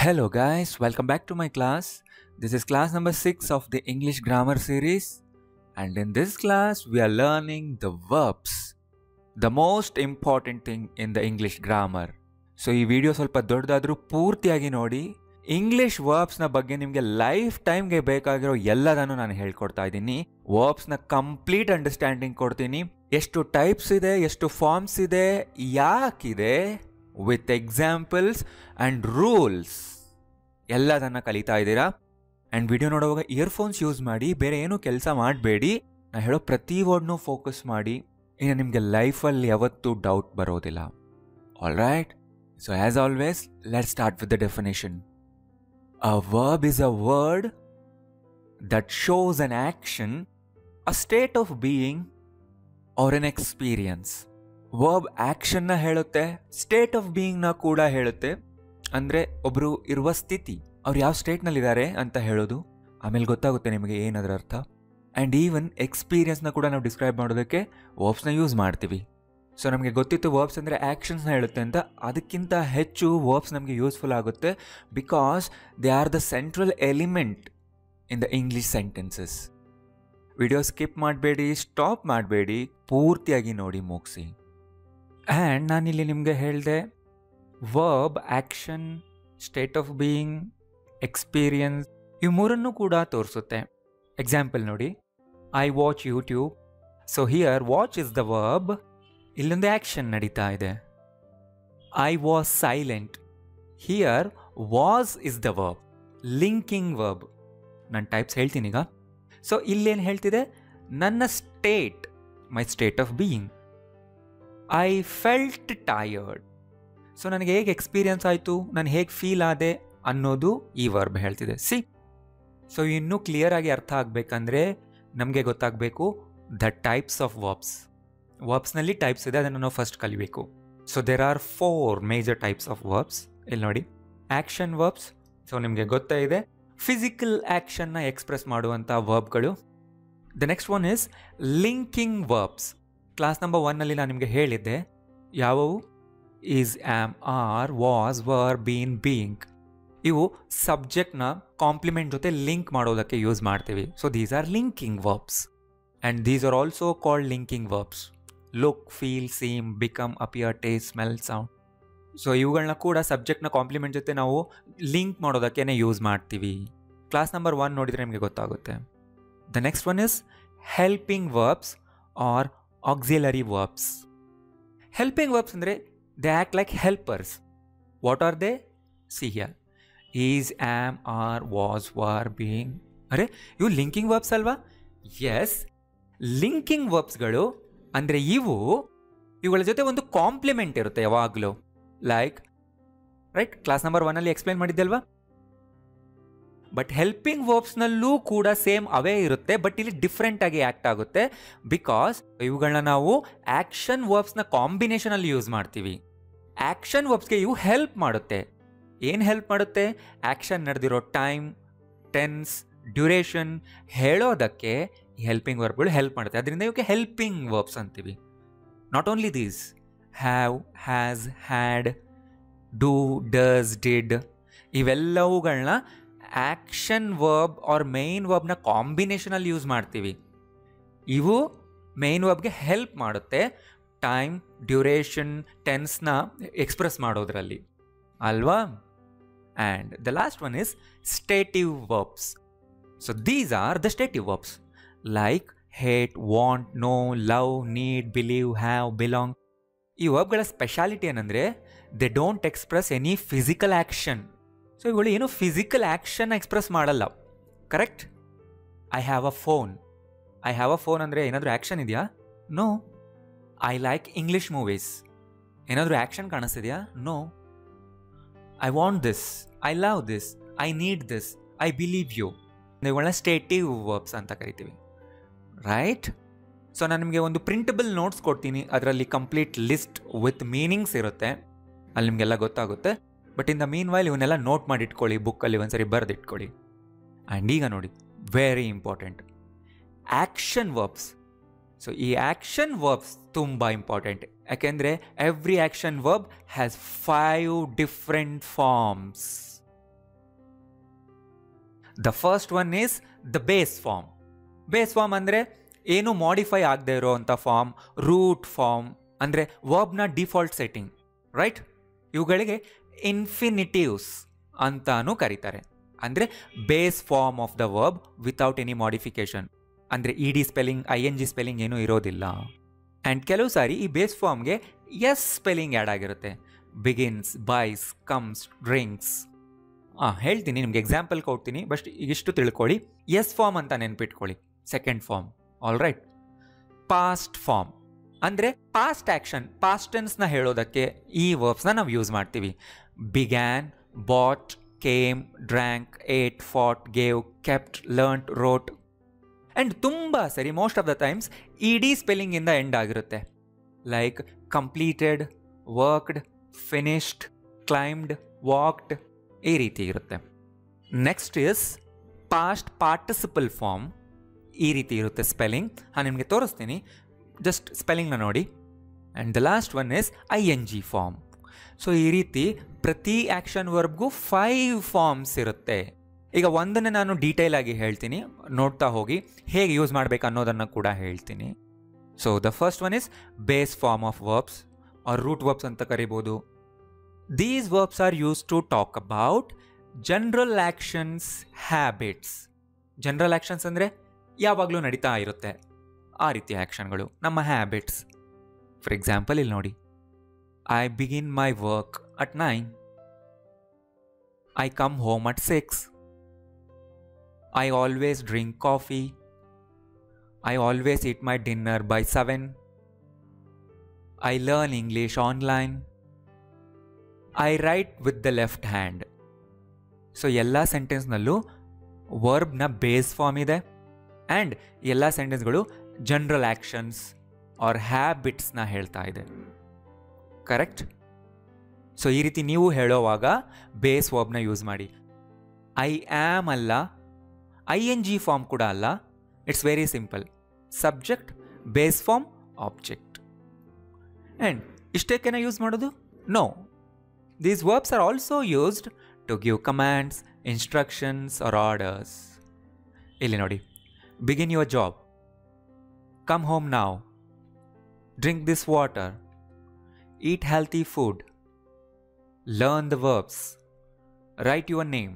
Hello guys, welcome back to my class. This is class number 6 of the English grammar series, and in this class we are learning the verbs, the most important thing in the English grammar. So ಈ video ಸ್ವಲ್ಪ ದೊಡ್ಡದಾದರೂ ಪೂರ್ತಿಯಾಗಿ ನೋಡಿ. English ವರ್ಬ್ಸ್ನ ಬಗ್ಗೆ ನಿಮಗೆ life ಟೈಮ್ಗೆ ಬೇಕಾಗಿರೋ ಎಲ್ಲದನ್ನು ನಾನು ಹೇಳ್ಕೊಡ್ತಾ ಇದ್ದೀನಿ. ವರ್ಬ್ಸ್ನ ಕಂಪ್ಲೀಟ್ ಅಂಡರ್ಸ್ಟ್ಯಾಂಡಿಂಗ್ ಕೊಡ್ತೀನಿ. ಎಷ್ಟು ಟೈಪ್ಸ್ ಇದೆ, ಎಷ್ಟು ಫಾರ್ಮ್ಸ್ ಇದೆ, ಯಾಕಿದೆ, ವಿತ್ ಎಕ್ಸಾಂಪಲ್ಸ್ ಆ್ಯಂಡ್ ರೂಲ್ಸ್ ಎಲ್ಲದನ್ನು ಕಲಿತಾ ಇದ್ದೀರಾ. ಆ್ಯಂಡ್ ವಿಡಿಯೋ ನೋಡುವಾಗ ಇಯರ್ಫೋನ್ಸ್ ಯೂಸ್ ಮಾಡಿ, ಬೇರೆ ಏನೂ ಕೆಲಸ ಮಾಡಬೇಡಿ. ನಾನು ಹೇಳೋ ಪ್ರತಿ ವರ್ಡ್ನೂ ಫೋಕಸ್ ಮಾಡಿ. ಇನ್ನು ನಿಮಗೆ ಲೈಫಲ್ಲಿ ಯಾವತ್ತೂ ಡೌಟ್ ಬರೋದಿಲ್ಲ. All right, so as always let's start with the definition. A verb is a word that shows an action, a state of being or an experience. Verb ಆ್ಯಕ್ಷನ್ನ ಹೇಳುತ್ತೆ, ಸ್ಟೇಟ್ ಆಫ್ ಬೀಯಿಂಗ್ನ ಕೂಡ ಹೇಳುತ್ತೆ. ಅಂದರೆ ಒಬ್ಬರು ಇರುವ ಸ್ಥಿತಿ, ಅವ್ರು ಯಾವ ಸ್ಟೇಟ್ನಲ್ಲಿದ್ದಾರೆ ಅಂತ ಹೇಳೋದು. ಆಮೇಲೆ ಗೊತ್ತಾಗುತ್ತೆ ನಿಮಗೆ ಏನದರ ಅರ್ಥ. ಆ್ಯಂಡ್ ಈವನ್ ಎಕ್ಸ್ಪೀರಿಯನ್ಸ್ನ ಕೂಡ ನಾವು ಡಿಸ್ಕ್ರೈಬ್ ಮಾಡೋದಕ್ಕೆ ವರ್ಬ್ಸ್ನ ಯೂಸ್ ಮಾಡ್ತೀವಿ. ಸೊ ನಮಗೆ ಗೊತ್ತಿತ್ತು ವರ್ಬ್ಸ್ ಅಂದರೆ ಆ್ಯಕ್ಷನ್ಸ್ನ ಹೇಳುತ್ತೆ ಅಂತ. ಅದಕ್ಕಿಂತ ಹೆಚ್ಚು ವರ್ಬ್ಸ್ ನಮಗೆ ಯೂಸ್ಫುಲ್ ಆಗುತ್ತೆ because they are the central element in the English sentences. Video skip ಮಾಡಬೇಡಿ, ಸ್ಟಾಪ್ ಮಾಡಬೇಡಿ, ಪೂರ್ತಿಯಾಗಿ ನೋಡಿ ಮುಗಿಸಿ. ಆ್ಯಂಡ್ ನಾನಿಲ್ಲಿ ನಿಮಗೆ ಹೇಳಿದೆ verb, action, state of being, experience ಇವು ಮೂರನ್ನು ಕೂಡ ತೋರಿಸುತ್ತೆ. ಎಕ್ಸಾಂಪಲ್ ನೋಡಿ, I watch YouTube. So here watch is the verb, ಇಲ್ಲೊಂದು ಆ್ಯಕ್ಷನ್ ನಡೀತಾ ಇದೆ. I was silent. Here was is the verb, linking verb. ನಾನು ಟೈಪ್ಸ್ ಹೇಳ್ತೀನಿ ಈಗ. ಸೊ ಇಲ್ಲೇನು ಹೇಳ್ತಿದೆ, ನನ್ನ state, my state of being. I felt tired. So ನನಗೆ ಹೇಗೆ ಎಕ್ಸ್ಪೀರಿಯನ್ಸ್ ಆಯಿತು, ನಾನು ಹೇಗೆ ಫೀಲ್ ಆದೆ ಅನ್ನೋದು ಈ ವರ್ಬ್ ಹೇಳ್ತಿದೆ. ಸಿ, ಸೊ ಇನ್ನೂ ಕ್ಲಿಯರಾಗಿ ಅರ್ಥ ಆಗಬೇಕಂದ್ರೆ ನಮಗೆ ಗೊತ್ತಾಗಬೇಕು ದ ಟೈಪ್ಸ್ ಆಫ್ ವರ್ಬ್ಸ್. ವರ್ಬ್ಸ್ನಲ್ಲಿ ಟೈಪ್ಸ್ ಇದೆ, ಅದನ್ನು ನಾವು ಫಸ್ಟ್ ಕಲಿಬೇಕು. So there are 4 major types of verbs. ಇಲ್ಲಿ ನೋಡಿ, ಆ್ಯಕ್ಷನ್ ವರ್ಬ್ಸ್. ಸೊ ನಿಮಗೆ ಗೊತ್ತೇ ಇದೆ, ಫಿಸಿಕಲ್ ಆ್ಯಕ್ಷನ್ನ ಎಕ್ಸ್ಪ್ರೆಸ್ ಮಾಡುವಂಥ ವರ್ಬ್ಗಳು. The next one is linking verbs. Class number 1ನಲ್ಲಿ ನಾನು ನಿಮಗೆ ಹೇಳಿದ್ದೆ ಯಾವುವು, is, am, are, was, were, been, being. ಇವು ಸಬ್ಜೆಕ್ಟ್ನ ಕಾಂಪ್ಲಿಮೆಂಟ್ ಜೊತೆ ಲಿಂಕ್ ಮಾಡೋದಕ್ಕೆ ಯೂಸ್ ಮಾಡ್ತೀವಿ. So these are linking verbs and these are also called linking verbs. Look, feel, seem, become, appear, taste, smell, sound. So ಇವುಗಳನ್ನ ಕೂಡ ಸಬ್ಜೆಕ್ಟ್ನ complement ಜೊತೆ ನಾವು ಲಿಂಕ್ ಮಾಡೋದಕ್ಕೇ ಯೂಸ್ ಮಾಡ್ತೀವಿ. ಕ್ಲಾಸ್ ನಂಬರ್ 1 ನೋಡಿದರೆ ನಿಮಗೆ ಗೊತ್ತಾಗುತ್ತೆ. The next one is helping verbs or auxiliary verbs. Helping verbs ಅಂದರೆ they act like helpers. What are they? See here, is, am, are, was, were, being. ಅರೆ, ಇವು ಲಿಂಕಿಂಗ್ ವರ್ಬ್ಸ್ ಅಲ್ವಾ? Yes, linking ವರ್ಬ್ಸ್ಗಳು ಅಂದರೆ ಇವುಗಳ ಜೊತೆ ಒಂದು ಕಾಂಪ್ಲಿಮೆಂಟ್ ಇರುತ್ತೆ ಯಾವಾಗಲೂ. ಲೈಕ್, ರೈಟ್, ಕ್ಲಾಸ್ ನಂಬರ್ 1ನಲ್ಲಿ ಎಕ್ಸ್ಪ್ಲೈನ್ ಮಾಡಿದ್ದೆ ಅಲ್ವಾ? ಬಟ್ ಹೆಲ್ಪಿಂಗ್ ವರ್ಬ್ಸ್ನಲ್ಲೂ ಕೂಡ ಸೇಮ್ ಅವೇ ಇರುತ್ತೆ, ಬಟ್ ಇಲ್ಲಿ ಡಿಫ್ರೆಂಟ್ ಆಗಿ ಆ್ಯಕ್ಟ್ ಆಗುತ್ತೆ ಬಿಕಾಸ್ ಇವುಗಳನ್ನ ನಾವು ಆ್ಯಕ್ಷನ್ ವರ್ಬ್ಸ್ನ ಕಾಂಬಿನೇಷನಲ್ಲಿ ಯೂಸ್ ಮಾಡ್ತೀವಿ. ಆ್ಯಕ್ಷನ್ ವರ್ಬ್ಸ್ಗೆ ಇವು ಹೆಲ್ಪ್ ಮಾಡುತ್ತೆ. ಏನು ಹೆಲ್ಪ್ ಮಾಡುತ್ತೆ? ಆ್ಯಕ್ಷನ್ ನಡೆದಿರೋ ಟೈಮ್, ಟೆನ್ಸ್, ಡ್ಯೂರೇಷನ್ ಹೇಳೋದಕ್ಕೆ ಈ ಹೆಲ್ಪಿಂಗ್ ವರ್ಬ್ಗಳು ಹೆಲ್ಪ್ ಮಾಡುತ್ತೆ. ಅದರಿಂದ ಇವಕ್ಕೆ ಹೆಲ್ಪಿಂಗ್ ವರ್ಬ್ಸ್ ಅಂತೀವಿ. Not only these, have, has, had, do, does, did ಇವೆಲ್ಲವುಗಳನ್ನ ಆ್ಯಕ್ಷನ್ ವರ್ಬ್ ಆರ್ ಮೇನ್ ವರ್ಬ್ನ ಕಾಂಬಿನೇಷನಲ್ಲಿ ಯೂಸ್ ಮಾಡ್ತೀವಿ. ಇವು ಮೇನ್ ವರ್ಬ್ಗೆ ಹೆಲ್ಪ್ ಮಾಡುತ್ತೆ ಟೈಮ್, ಡ್ಯೂರೇಷನ್, ಟೆನ್ಸ್ನ ಎಕ್ಸ್ಪ್ರೆಸ್ ಮಾಡೋದ್ರಲ್ಲಿ ಅಲ್ವಾ? And the last one is stative verbs. So these are the stative verbs like hate, want, know, love, need, believe, have, belong. ಈ ವರ್ಬ್ಗಳ ಸ್ಪೆಷಾಲಿಟಿ ಏನಂದರೆ they don't express any physical action. So ಇವುಗಳು ಏನು physical ಆ್ಯಕ್ಷನ್ನ express ಮಾಡಲ್ಲ. Correct? I have a phone. I have a phone ಅಂದರೆ ಏನಾದರೂ action ಇದೆಯಾ? No. I like English movies. ಏನಾದರೂ ಆ್ಯಕ್ಷನ್ ಕಾಣಿಸ್ತಿದೆಯಾ? No. I want this, I love this, I need this, I believe you. ಇವುಗಳನ್ನ stative verbs ಅಂತ ಕರಿತೀವಿ. Right? So ನಾನು ನಿಮಗೆ ಒಂದು ಪ್ರಿಂಟಬಲ್ ನೋಟ್ಸ್ ಕೊಡ್ತೀನಿ, ಅದರಲ್ಲಿ ಕಂಪ್ಲೀಟ್ ಲಿಸ್ಟ್ ವಿತ್ ಮೀನಿಂಗ್ಸ್ ಇರುತ್ತೆ. ಅಲ್ಲಿ ನಿಮಗೆಲ್ಲ ಗೊತ್ತಾಗುತ್ತೆ. But in the meanwhile ಇವನ್ನೆಲ್ಲ ನೋಟ್ ಮಾಡಿ ಇಟ್ಕೊಳ್ಳಿ, ಬುಕ್ಕಲ್ಲಿ ಒಂದ್ಸರಿ ಬರೆದಿಟ್ಕೊಳ್ಳಿ. ಆ್ಯಂಡ್ ಈಗ ನೋಡಿ, very important, action verbs. So ಈ ಆ್ಯಕ್ಷನ್ ವರ್ಬ್ಸ್ ತುಂಬ ಇಂಪಾರ್ಟೆಂಟ್. ಯಾಕೆಂದರೆ every action verb has 5 different forms. The first one is the base form. Base form ಅಂದರೆ ಏನು ಮಾಡಿಫೈ ಆಗದೆ ಇರೋವಂಥ ಫಾರ್ಮ್, ರೂಟ್ ಫಾರ್ಮ್ ಅಂದರೆ ವರ್ಬ್ನ ಡಿಫಾಲ್ಟ್ ಸೆಟ್ಟಿಂಗ್, ರೈಟ್? ಇವುಗಳಿಗೆ ಇನ್ಫಿನಿಟಿವ್ಸ್ ಅಂತಾನೂ ಕರೀತಾರೆ. ಅಂದರೆ base form of the verb without any modification. ಅಂದರೆ E D spelling, ING spelling ಏನೂ ಇರೋದಿಲ್ಲ. ಆ್ಯಂಡ್ ಕೆಲವು ಸಾರಿ ಈ ಬೇಸ್ ಫಾರ್ಮ್ಗೆ ಎಸ್ ಸ್ಪೆಲ್ಲಿಂಗ್ ಆ್ಯಡ್ ಆಗಿರುತ್ತೆ. Begins, buys, comes, drinks. ಹೇಳ್ತೀನಿ, ನಿಮ್ಗೆ ಎಕ್ಸಾಂಪಲ್ ಕೊಡ್ತೀನಿ, ಬಟ್ ಇಷ್ಟು ತಿಳ್ಕೊಳ್ಳಿ. ಎಸ್ ಫಾರ್ಮ್ ಅಂತ ನೆನ್ಪಿಟ್ಕೊಳ್ಳಿ, second form. All right. Past form ಅಂದರೆ ಪಾಸ್ಟ್ ಆ್ಯಕ್ಷನ್, ಪಾಸ್ಟ್ ಟೆನ್ಸ್ನ ಹೇಳೋದಕ್ಕೆ ಈ ವರ್ಬ್ಸ್ನ ನಾವು ಯೂಸ್ ಮಾಡ್ತೀವಿ. Began, bought, came, drank, ate, fought, gave, kept, learnt, wrote. And ತುಂಬ ಸರಿ, most of the times E D ಸ್ಪೆಲ್ಲಿಂಗಿಂದ ಎಂಡ್ ಆಗಿರುತ್ತೆ. Like completed, worked, finished, climbed, walked, ಈ ರೀತಿ ಇರುತ್ತೆ. Next is past participle form. ಈ ರೀತಿ ಇರುತ್ತೆ ಸ್ಪೆಲ್ಲಿಂಗ್. ನಿಮಗೆ ತೋರಿಸ್ತೀನಿ, ಜಸ್ಟ್ ಸ್ಪೆಲ್ಲಿಂಗ್ನ ನೋಡಿ. And the last one is ING form. So ಈ ರೀತಿ ಪ್ರತಿ ಆ್ಯಕ್ಷನ್ ವರ್ಬ್ಗೂ 5 ಫಾರ್ಮ್ಸ್ ಇರುತ್ತೆ. ಈಗ ಒಂದನ್ನು ನಾನು ಡೀಟೇಲ್ ಆಗಿ ಹೇಳ್ತೀನಿ, ನೋಡ್ತಾ ಹೋಗಿ. ಹೇಗೆ ಯೂಸ್ ಮಾಡಬೇಕು ಅನ್ನೋದನ್ನು ಕೂಡ ಹೇಳ್ತೀನಿ. So the first one is base form of verbs or root verbs ಅಂತ ಕರಿಬೋದು. These verbs are use to talk about general actions, habits. General actions ಅಂದರೆ ಯಾವಾಗಲೂ ನಡೀತಾ ಇರುತ್ತೆ ಆ ರೀತಿಯ ಆ್ಯಕ್ಷನ್ಗಳು, ನಮ್ಮ ಹ್ಯಾಬಿಟ್ಸ್. ಫಾರ್ ಎಕ್ಸಾಂಪಲ್ ಇಲ್ಲಿ ನೋಡಿ, I begin my work at 9. I come home at 6. I always drink coffee. I always eat my dinner by 7. I learn English online. I write with the left hand. So ಎಲ್ಲ ಸೆಂಟೆನ್ಸ್ನಲ್ಲೂ ವರ್ಬ್ನ base form ಇದೆ. And ಎಲ್ಲ ಸೆಂಟೆನ್ಸ್ಗಳು general actions or ಹ್ಯಾಬಿಟ್ಸ್ನ ಹೇಳ್ತಾ ಇದೆ. Correct? So ಈ ರೀತಿ ನೀವು ಹೇಳೋವಾಗ ಬೇಸ್ ವರ್ಬ್ನ ಯೂಸ್ ಮಾಡಿ. ಐ ಆಮ್ ಅಲ್ಲ, ING ಫಾರ್ಮ್ ಕೂಡ ಅಲ್ಲ. It's very simple. Subject, base form, object. And ಇಷ್ಟೇಕೆನ ಯೂಸ್ ಮಾಡೋದು? No. These verbs are also used to give commands, instructions or orders. ಇಲ್ಲಿ ನೋಡಿ, begin your job, come home now, drink this water, eat healthy food, learn the verbs, write your name.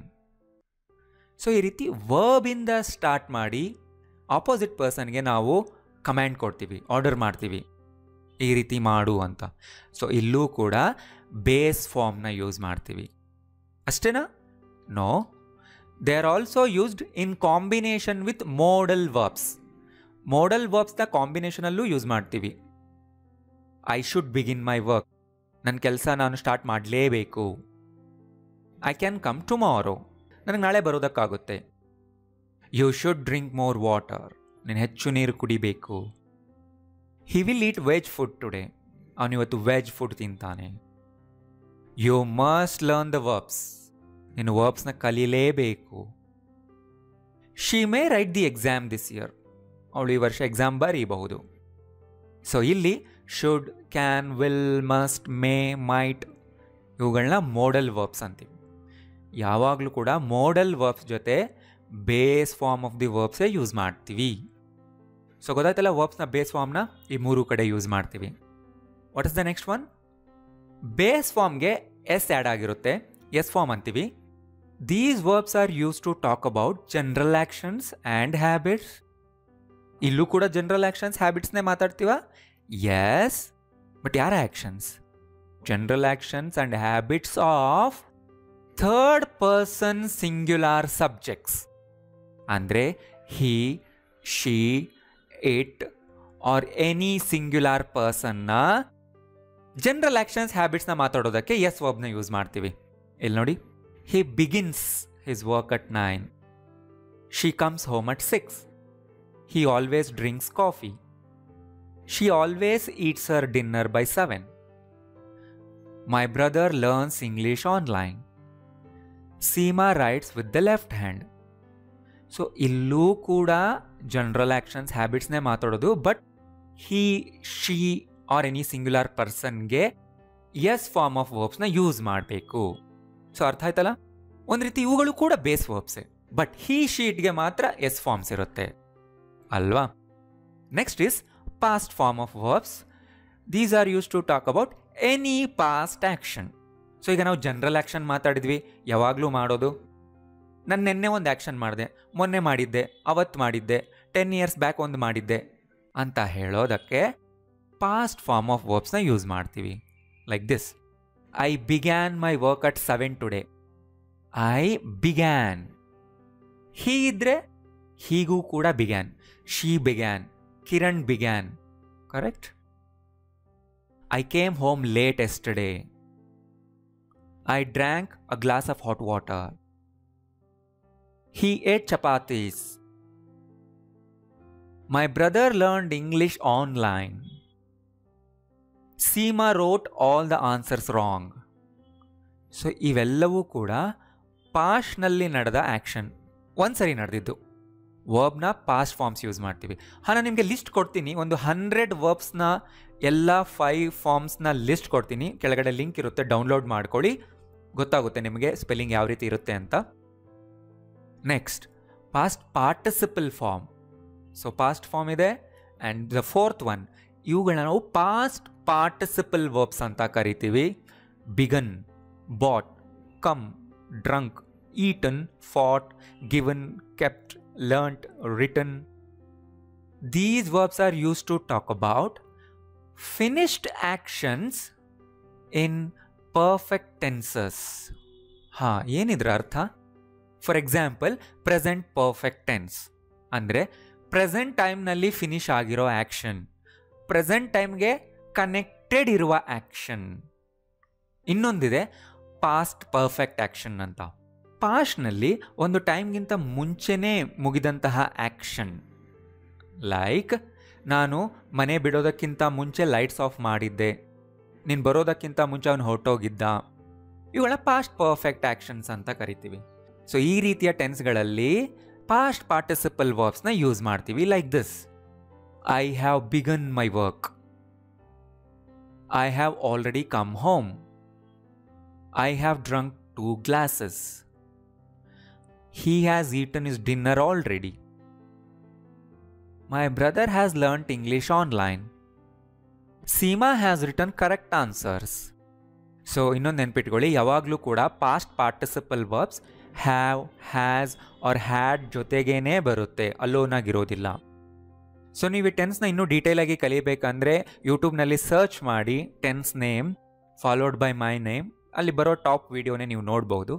So ಈ ರೀತಿ ವರ್ಬಿಂದ start ಮಾಡಿ opposite ಪರ್ಸನ್ಗೆ ನಾವು command ಕೊಡ್ತೀವಿ, order ಮಾಡ್ತೀವಿ, ಈ ರೀತಿ ಮಾಡು ಅಂತ. ಸೊ ಇಲ್ಲೂ ಕೂಡ ಬೇಸ್ ಫಾರ್ಮ್ನ ಯೂಸ್ ಮಾಡ್ತೀವಿ. ಅಷ್ಟೇನಾ? No. They are also used in combination with modal verbs. Modal ವರ್ಬ್ಸ್ನ ಕಾಂಬಿನೇಷನಲ್ಲೂ ಯೂಸ್ ಮಾಡ್ತೀವಿ. I should begin my work. ನನ್ನ ಕೆಲಸ ನಾನು ಸ್ಟಾರ್ಟ್ ಮಾಡಲೇಬೇಕು. I can come tomorrow. ನನಗೆ ನಾಳೆ ಬರೋದಕ್ಕಾಗುತ್ತೆ. You should drink more water. ನೀನು ಹೆಚ್ಚು ನೀರು ಕುಡಿಬೇಕು. He will eat veg food today. ಅವನಿವತ್ತು ವೆಜ್ ಫುಡ್ ತಿಂತಾನೆ. You must learn the verbs. ನೀನು ವರ್ಬ್ಸ್ನ ಕಲೀಲೇಬೇಕು. She may write the exam this year. ಅವಳು ಈ ವರ್ಷ ಎಕ್ಸಾಮ್ ಬರೀಬಹುದು. ಸೊ ಇಲ್ಲಿ should, can, will, must, may, might ಇವುಗಳನ್ನ ಮೋಡಲ್ ವರ್ಬ್ಸ್ ಅಂತೀವಿ. ಯಾವಾಗಲೂ ಕೂಡ ಮೋಡಲ್ ವರ್ಬ್ಸ್ ಜೊತೆ ಬೇಸ್ ಫಾರ್ಮ್ ಆಫ್ ದಿ ವರ್ಬ್ಸೇ ಯೂಸ್ ಮಾಡ್ತೀವಿ. ಸೊ ಗೊತ್ತಾಯ್ತಲ್ಲ, ವರ್ಬ್ಸ್ನ ಬೇಸ್ ಫಾರ್ಮ್ನ ಈ 3 ಕಡೆ ಯೂಸ್ ಮಾಡ್ತೀವಿ. What is the next one? Base ಫಾರ್ಮ್ಗೆ ಎಸ್ ಆ್ಯಡ್ ಆಗಿರುತ್ತೆ, ಎಸ್ ಫಾರ್ಮ್ ಅಂತೀವಿ. These verbs are use to talk about general actions and habits. ಇಲ್ಲೂ ಕೂಡ ಜನರಲ್ ಆ್ಯಕ್ಷನ್ಸ್, ಹ್ಯಾಬಿಟ್ಸ್ನೇ ಮಾತಾಡ್ತೀವ. ಎಸ್, ಬಟ್ ಯಾರ actions? General actions and habits of third person singular subjects. ಅಂದರೆ he, she, it or any singular ಪರ್ಸನ್ನ general actions, ಹ್ಯಾಬಿಟ್ಸ್ನ ಮಾತಾಡೋದಕ್ಕೆ S ವರ್ಬ್ನ ಯೂಸ್ ಮಾಡ್ತೀವಿ. ಇಲ್ಲಿ ನೋಡಿ, he begins his work at 9. She comes home at 6. He always drinks coffee. She always eats her dinner by 7. My brother learns English online. Seema writes with the left hand. So ಇಲ್ಲೂ ಕೂಡ general actions, ಹ್ಯಾಬಿಟ್ಸ್ನೇ ಮಾತಾಡೋದು. But he, she or any singular ಪರ್ಸನ್ಗೆ S form of ವರ್ಬ್ಸ್ನ use ಮಾಡಬೇಕು. So ಅರ್ಥ ಆಯ್ತಲ್ಲ? ಒಂದು ರೀತಿ ಇವುಗಳು ಕೂಡ ಬೇಸ್ ವರ್ಬ್ಸೇ. ಬಟ್ ಹಿ ಶೀಟ್ಗೆ ಮಾತ್ರ ಎಸ್ ಫಾರ್ಮ್ಸ್ ಇರುತ್ತೆ ಅಲ್ವಾ. Next is past form of verbs. These are use to talk about any past action. So ಈಗ ನಾವು ಜನರಲ್ ಆ್ಯಕ್ಷನ್ ಮಾತಾಡಿದ್ವಿ, ಯಾವಾಗಲೂ ಮಾಡೋದು. ನಾನು ನಿನ್ನೆ ಒಂದು ಆ್ಯಕ್ಷನ್ ಮಾಡಿದೆ, ಮೊನ್ನೆ ಮಾಡಿದ್ದೆ, ಅವತ್ತು ಮಾಡಿದ್ದೆ, 10 years ಬ್ಯಾಕ್ ಒಂದು ಮಾಡಿದ್ದೆ ಅಂತ ಹೇಳೋದಕ್ಕೆ ಪಾಸ್ಟ್ ಫಾರ್ಮ್ ಆಫ್ ವರ್ಬ್ಸ್ನ ಯೂಸ್ ಮಾಡ್ತೀವಿ. Like this: I began my work at 7 today. I began. He ಇದ್ರೆ ಹೀಗೂ ಕೂಡ began. She began, Kiran began. Correct? I came home late yesterday. I drank a glass of hot water. He ate chapatis. My brother learned English online. Seema wrote all the answers wrong. So ಇವೆಲ್ಲವೂ ಕೂಡ ಪಾಸ್ಟ್ನಲ್ಲಿ ನಡೆದ action, ಒಂದ್ಸರಿ ನಡೆದಿದ್ದು. ವರ್ಬ್ನ past forms use ಮಾಡ್ತೀವಿ. ನಾನು ನಿಮಗೆ list ಕೊಡ್ತೀನಿ, ಒಂದು 100 ವರ್ಬ್ಸ್ನ ಎಲ್ಲ 5 ಫಾರ್ಮ್ಸ್ನ ಲಿಸ್ಟ್ ಕೊಡ್ತೀನಿ. ಕೆಳಗಡೆ ಲಿಂಕ್ ಇರುತ್ತೆ, ಡೌನ್ಲೋಡ್ ಮಾಡ್ಕೊಳ್ಳಿ, ಗೊತ್ತಾಗುತ್ತೆ ನಿಮಗೆ ಸ್ಪೆಲ್ಲಿಂಗ್ ಯಾವ ರೀತಿ ಇರುತ್ತೆ ಅಂತ. Next past participle form. So past form ಇದೆ ಆ್ಯಂಡ್ ದ 4th one, ಇವುಗಳನ್ನ ನಾವು ಪಾಸ್ಟ್ ಪಾರ್ಟಿಸಿಪಲ್ ವರ್ಬ್ಸ್ ಅಂತ ಕರಿತೀವಿ. Begun, bought, come, drunk, eaten, fought, given, kept, learnt, written. These verbs are use to talk about finished actions in perfect tenses. ಹಾಂ, ಏನಿದ್ರ ಅರ್ಥ? For example, present perfect tense ಅಂದರೆ present ಟೈಮ್ನಲ್ಲಿ finish ಆಗಿರೋ action, present ಟೈಮ್ಗೆ connected ಇರುವ action. ಇನ್ನೊಂದಿದೆ past perfect action ಅಂತ. ಪಾಸ್ಟ್ನಲ್ಲಿ ಒಂದು ಟೈಮ್ಗಿಂತ ಮುಂಚೆನೇ ಮುಗಿದಂತಹ ಆ್ಯಕ್ಷನ್. ಲೈಕ್, ನಾನು ಮನೆ ಬಿಡೋದಕ್ಕಿಂತ ಮುಂಚೆ ಲೈಟ್ಸ್ ಆಫ್ ಮಾಡಿದ್ದೆ, ನೀನು ಬರೋದಕ್ಕಿಂತ ಮುಂಚೆ ಅವನು ಹೊರಟೋಗಿದ್ದ. ಇವುಗಳ ಪಾಸ್ಟ್ ಪರ್ಫೆಕ್ಟ್ ಆ್ಯಕ್ಷನ್ಸ್ ಅಂತ ಕರಿತೀವಿ. ಸೊ ಈ ರೀತಿಯ ಟೆನ್ಸ್ಗಳಲ್ಲಿ ಪಾಸ್ಟ್ ಪಾರ್ಟಿಸಿಪಲ್ ವರ್ಬ್ಸ್ನ ಯೂಸ್ ಮಾಡ್ತೀವಿ. Like this: I have begun my work. I have already come home. I have drunk 2 glasses. He has eaten his dinner already. My brother has learnt English online. Seema has written correct answers. So ಇನ್ನೊಂದು ನೆನ್ಪಿಟ್ಕೊಳ್ಳಿ, ಯಾವಾಗಲೂ ಕೂಡ past participle verbs have, has R had ಜೊತೆಗೇನೆ ಬರುತ್ತೆ, ಅಲೋನಾಗಿರೋದಿಲ್ಲ. So ನೀವು ಈ ಟೆನ್ಸ್ನ ಇನ್ನೂ ಡೀಟೇಲಾಗಿ ಕಲಿಬೇಕಂದ್ರೆ ಯೂಟ್ಯೂಬ್ನಲ್ಲಿ ಸರ್ಚ್ ಮಾಡಿ tense name followed by my name, ಅಲ್ಲಿ ಬರೋ ಟಾಪ್ ವಿಡಿಯೋನೇ ನೀವು ನೋಡ್ಬೋದು.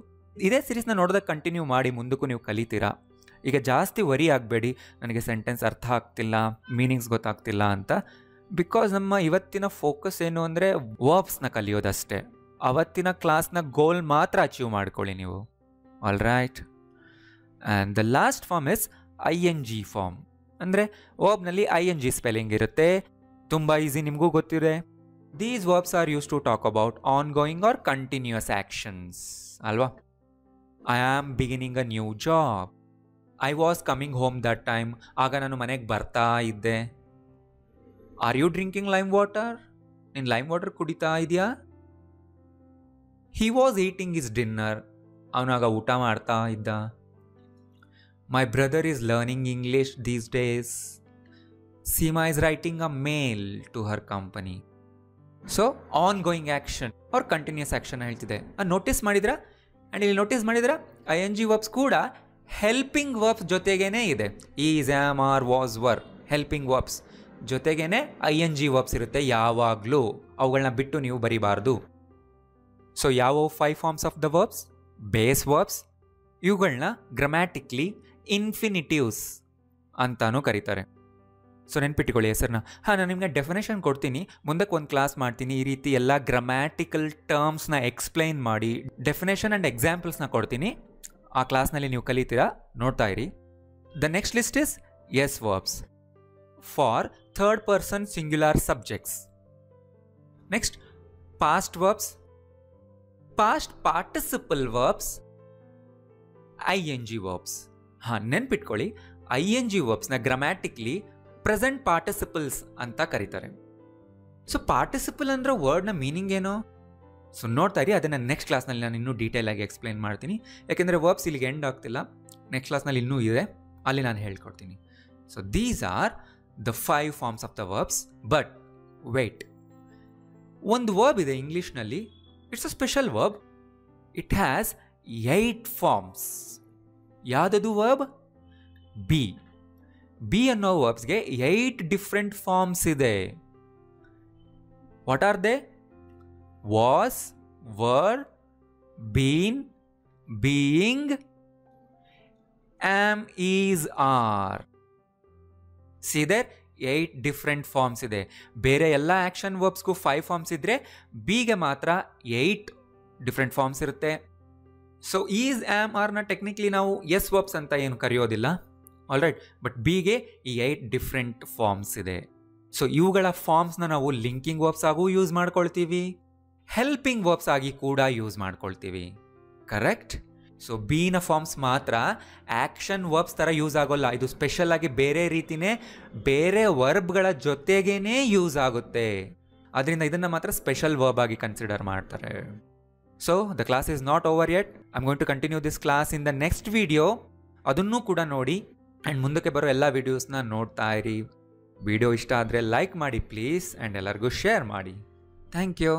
ಇದೇ ಸೀರೀಸ್ನ ನೋಡೋದಕ್ಕೆ ಕಂಟಿನ್ಯೂ ಮಾಡಿ, ಮುಂದಕ್ಕೂ ನೀವು ಕಲಿತೀರಾ. ಈಗ ಜಾಸ್ತಿ ವರಿ ಆಗಬೇಡಿ, ನನಗೆ ಸೆಂಟೆನ್ಸ್ ಅರ್ಥ ಆಗ್ತಿಲ್ಲ, ಮೀನಿಂಗ್ಸ್ ಗೊತ್ತಾಗ್ತಿಲ್ಲ ಅಂತ. ಬಿಕಾಸ್ ನಮ್ಮ ಇವತ್ತಿನ ಫೋಕಸ್ ಏನು ಅಂದರೆ ವರ್ಬ್ಸ್ನ ಕಲಿಯೋದಷ್ಟೇ. ಅವತ್ತಿನ ಕ್ಲಾಸ್ನ ಗೋಲ್ ಮಾತ್ರ ಅಚೀವ್ ಮಾಡ್ಕೊಳ್ಳಿ ನೀವು. All right. And the last form is ING form. ಅಂದರೆ ವರ್ಬ್ನಲ್ಲಿ ING ಸ್ಪೆಲ್ಲಿಂಗ್ ಇರುತ್ತೆ, ತುಂಬ ಈಸಿ, ನಿಮಗೂ ಗೊತ್ತಿದೆ. These verbs are use to talk about ongoing or continuous actions ಅಲ್ವಾ. I am beginning a new job. I was coming home that time. ಆಗ ನಾನು ಮನೆಗೆ ಬರ್ತಾ ಇದ್ದೆ. Are you drinking lime water? ನೀನು ಲೈಮ್ ವಾಟರ್ ಕುಡಿತಾ ಇದೆಯಾ? He was eating his dinner. ಅವನಾಗ ಊಟ ಮಾಡ್ತಾ ಇದ್ದ. My brother is learning English these days. Seema is writing a mail to her company. So ongoing action or continuous action ಹೇಳ್ತಿದೆ. Notice ಮಾಡಿದ್ರ? And ಇಲ್ಲಿ ನೋಟಿಸ್ ಮಾಡಿದ್ರ ING ವರ್ಬ್ಸ್ ಕೂಡ helping verbs ಜೊತೆಗೇನೆ ಇದೆ. Is, am, are, was, were, helping verbs ಜೊತೆಗೇನೆ ING verbs ಇರುತ್ತೆ ಯಾವಾಗಲೂ. ಅವುಗಳನ್ನ ಬಿಟ್ಟು ನೀವು ಬರೀಬಾರ್ದು. ಸೊ ಯಾವ 5 forms of the verbs? Base verbs. ಇವುಗಳನ್ನ ಗ್ರಾಮ್ಯಾಟಿಕ್ಲಿ ಇನ್ಫಿನಿಟಿವ್ಸ್ ಅಂತಾನೂ ಕರೀತಾರೆ. ಸೊ ನೆನ್ಪಿಟ್ಕೊಳ್ಳಿ ಹೆಸರನ್ನ. ನಾನು ನಿಮಗೆ ಡೆಫಿನೇಷನ್ ಕೊಡ್ತೀನಿ, ಮುಂದಕ್ಕೆ ಒಂದು ಕ್ಲಾಸ್ ಮಾಡ್ತೀನಿ, ಈ ರೀತಿ ಎಲ್ಲ ಗ್ರಾಮ್ಯಾಟಿಕಲ್ ಟರ್ಮ್ಸ್ನ ಎಕ್ಸ್ಪ್ಲೈನ್ ಮಾಡಿ ಡೆಫಿನೇಷನ್ ಆ್ಯಂಡ್ ಎಕ್ಸಾಂಪಲ್ಸ್ನ ಕೊಡ್ತೀನಿ. ಆ ಕ್ಲಾಸ್ನಲ್ಲಿ ನೀವು ಕಲಿತೀರಾ, ನೋಡ್ತಾ ಇರಿ. The next list is S verbs for third person singular subjects. Next past verbs, past participle verbs, ING verbs. ಹಾಂ, ನೆನ್ಪಿಟ್ಕೊಳ್ಳಿ, ING ವರ್ಬ್ಸ್ನ ಗ್ರಾಮ್ಯಾಟಿಕ್ಲಿ ಪ್ರೆಸೆಂಟ್ ಪಾರ್ಟಿಸಿಪಲ್ಸ್ ಅಂತ ಕರೀತಾರೆ. ಸೊ ಪಾರ್ಟಿಸಿಪಲ್ ಅಂದ್ರೆ ವರ್ಡ್ನ ಮೀನಿಂಗ್ ಏನು? ಸೊ ನೋಡ್ತಾ ಇರಿ, ಅದನ್ನು ನೆಕ್ಸ್ಟ್ ಕ್ಲಾಸ್ನಲ್ಲಿ ನಾನು ಇನ್ನೂ ಡೀಟೇಲ್ ಆಗಿ ಎಕ್ಸ್ಪ್ಲೈನ್ ಮಾಡ್ತೀನಿ. ಯಾಕೆಂದರೆ ವರ್ಬ್ಸ್ ಇಲ್ಲಿಗೆ ಎಂಡ್ ಆಗ್ತಿಲ್ಲ, ನೆಕ್ಸ್ಟ್ ಕ್ಲಾಸ್ನಲ್ಲಿ ಇನ್ನೂ ಇದೆ, ಅಲ್ಲಿ ನಾನು ಹೇಳ್ಕೊಡ್ತೀನಿ. So these are the 5 forms of the verbs. But wait, ಒಂದು ವರ್ಬ್ ಇದೆ ಇಂಗ್ಲೀಷ್ನಲ್ಲಿ, it's a special verb. It has 8 forms. ಯಾವುದದು ವರ್ಬ್? ಬಿ. ಬಿ ಅನ್ನೋ ವರ್ಬ್ಸ್ಗೆ 8 ಡಿಫ್ರೆಂಟ್ ಫಾರ್ಮ್ಸ್ ಇದೆ. What are they? Was, were, been, being, am, is, are. See there, 8 different forms ಇದೆ. ಬೇರೆ ಎಲ್ಲ ಆಕ್ಷನ್ ವರ್ಬ್ಸ್ಗೂ 5 ಫಾರ್ಮ್ಸ್ ಇದ್ರೆ ಬಿಗೆ ಮಾತ್ರ 8 ಡಿಫ್ರೆಂಟ್ ಫಾರ್ಮ್ಸ್ ಇರುತ್ತೆ. ಸೊ ಈಸ್, ಆಮ್, ಆರ್ನ ಟೆಕ್ನಿಕಲಿ ನಾವು ಎಸ್ ವರ್ಬ್ಸ್ ಅಂತ ಏನು ಕರೆಯೋದಿಲ್ಲ, ಆಲ್ ರೈಟ್. ಬಟ್ ಬಿಗೆ ಈ 8 ಡಿಫ್ರೆಂಟ್ ಫಾರ್ಮ್ಸ್ ಇದೆ. ಸೊ ಇವುಗಳ ಫಾರ್ಮ್ಸ್ನ ನಾವು ಲಿಂಕಿಂಗ್ ವರ್ಬ್ಸ್ ಆಗೂ ಯೂಸ್ ಮಾಡ್ಕೊಳ್ತೀವಿ, ಹೆಲ್ಪಿಂಗ್ ವರ್ಬ್ಸ್ ಆಗಿ ಕೂಡ ಯೂಸ್ ಮಾಡ್ಕೊಳ್ತೀವಿ. ಕರೆಕ್ಟ್? ಸೊ ಬೀನ ಫಾರ್ಮ್ಸ್ ಮಾತ್ರ ಆಕ್ಷನ್ ವರ್ಬ್ಸ್ ಥರ ಯೂಸ್ ಆಗೋಲ್ಲ. ಇದು ಸ್ಪೆಷಲ್ ಆಗಿ ಬೇರೆ ರೀತಿನೇ ಬೇರೆ ವರ್ಬ್ಗಳ ಜೊತೆಗೇನೆ ಯೂಸ್ ಆಗುತ್ತೆ. ಅದರಿಂದ ಇದನ್ನು ಮಾತ್ರ ಸ್ಪೆಷಲ್ ವರ್ಬ್ ಆಗಿ ಕನ್ಸಿಡರ್ ಮಾಡ್ತಾರೆ. So the class is not over yet. I am going to continue this class in the next video. ಅದನ್ನೂ ಕೂಡ ನೋಡಿ ಆ್ಯಂಡ್ ಮುಂದಕ್ಕೆ ಬರೋ ಎಲ್ಲ ವೀಡಿಯೋಸ್ನ ನೋಡ್ತಾ ಇರಿ. ವಿಡಿಯೋ ಇಷ್ಟ ಆದರೆ ಲೈಕ್ ಮಾಡಿ ಪ್ಲೀಸ್, ಆ್ಯಂಡ್ ಎಲ್ಲರಿಗೂ ಶೇರ್ ಮಾಡಿ. Thank you.